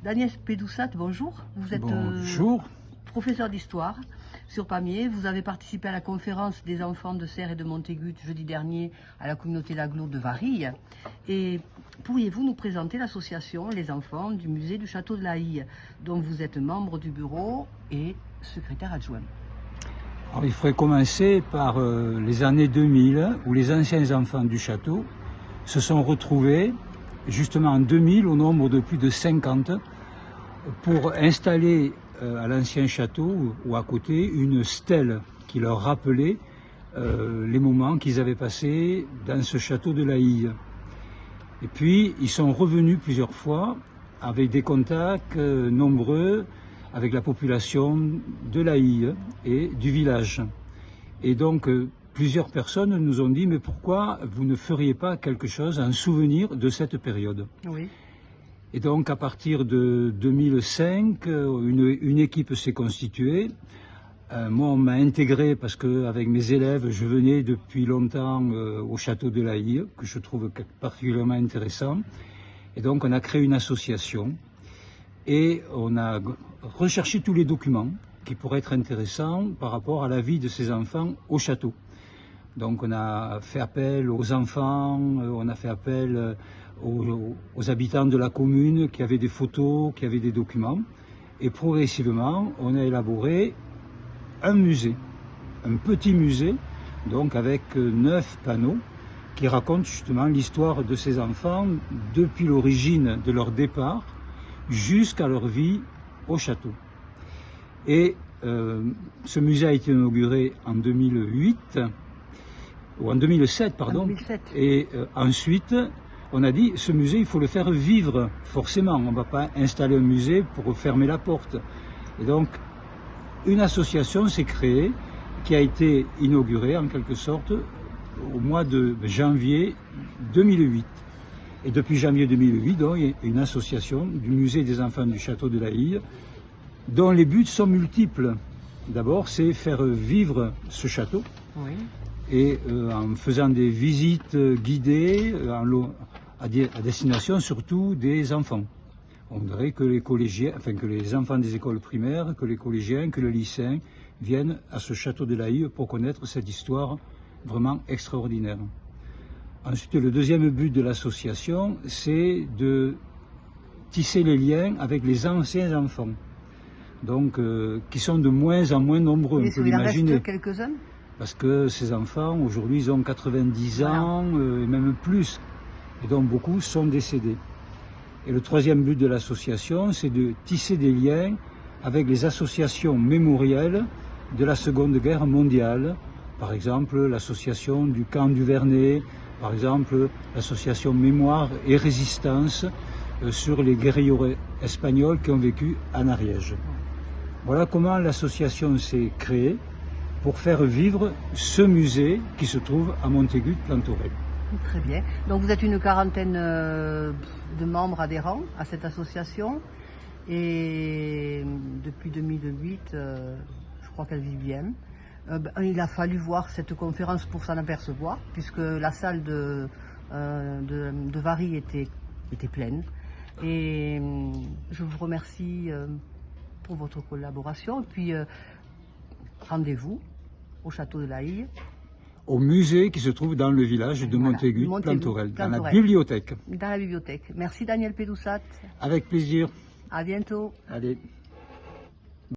Daniel Pédoussat, bonjour. Vous êtes Bonjour. Professeur d'histoire sur Pamiers. Vous avez participé à la conférence des enfants de Serres et de Montaigut jeudi dernier à la communauté d'Aglo de Varilhes. Et pourriez-vous nous présenter l'association Les Enfants du musée du Château de la Hille, dont vous êtes membre du bureau et secrétaire adjoint? Alors, il faudrait commencer par les années 2000, où les anciens enfants du château se sont retrouvés, justement en 2000, au nombre de plus de 50, pour installer à l'ancien château, ou à côté, une stèle qui leur rappelait les moments qu'ils avaient passés dans ce château de la Hille. Et puis, ils sont revenus plusieurs fois, avec des contacts nombreux, avec la population de la Hille et du village. Et donc, plusieurs personnes nous ont dit, mais pourquoi vous ne feriez pas quelque chose en souvenir de cette période? Oui. Et donc, à partir de 2005, une équipe s'est constituée. Moi, on m'a intégré parce qu'avec mes élèves, je venais depuis longtemps au château de la Hille, que je trouve particulièrement intéressant. Et donc, on a créé une association et on a recherché tous les documents qui pourraient être intéressants par rapport à la vie de ces enfants au château. Donc, on a fait appel aux enfants, on a fait appel aux habitants de la commune qui avaient des photos, qui avaient des documents. Et progressivement, on a élaboré un musée, un petit musée, donc avec 9 panneaux qui racontent justement l'histoire de ces enfants depuis l'origine de leur départ jusqu'à leur vie au château. Et ce musée a été inauguré en 2008, ou en 2007, pardon. 2007. Et ensuite, on a dit, ce musée, il faut le faire vivre, forcément. On ne va pas installer un musée pour fermer la porte. Et donc, une association s'est créée, qui a été inaugurée, en quelque sorte, au mois de janvier 2008. Et depuis janvier 2008, donc, il y a une association du musée des enfants du château de la Hille, dont les buts sont multiples. D'abord, c'est faire vivre ce château. Oui. Et en faisant des visites guidées à destination surtout des enfants. On voudrait que les collégiens, enfin que les enfants des écoles primaires, que les collégiens, que les lycéens viennent à ce château de la Hille pour connaître cette histoire vraiment extraordinaire. Ensuite, le deuxième but de l'association, c'est de tisser les liens avec les anciens enfants, donc qui sont de moins en moins nombreux, on peut l'imaginer. Il en reste quelques-uns ? Parce que ces enfants, aujourd'hui, ils ont 90 ans, et même plus. Et donc, beaucoup sont décédés. Et le troisième but de l'association, c'est de tisser des liens avec les associations mémorielles de la Seconde Guerre mondiale. Par exemple, l'association du camp du Vernet, par exemple, l'association Mémoire et Résistance sur les guérilleros espagnols qui ont vécu en Ariège. Voilà comment l'association s'est créée pour faire vivre ce musée qui se trouve à Montaigut-Plantorel. Très bien. Donc vous êtes une quarantaine de membres adhérents à cette association et depuis 2008, je crois qu'elle vit bien. Il a fallu voir cette conférence pour s'en apercevoir puisque la salle de Varilhes était pleine. Et je vous remercie pour votre collaboration. Et puis rendez-vous au château de la Hille. Au musée qui se trouve dans le village de Montaigut-Plantorel, dans la bibliothèque. Dans la bibliothèque. Merci Daniel Pédoussat. Avec plaisir. À bientôt. Allez.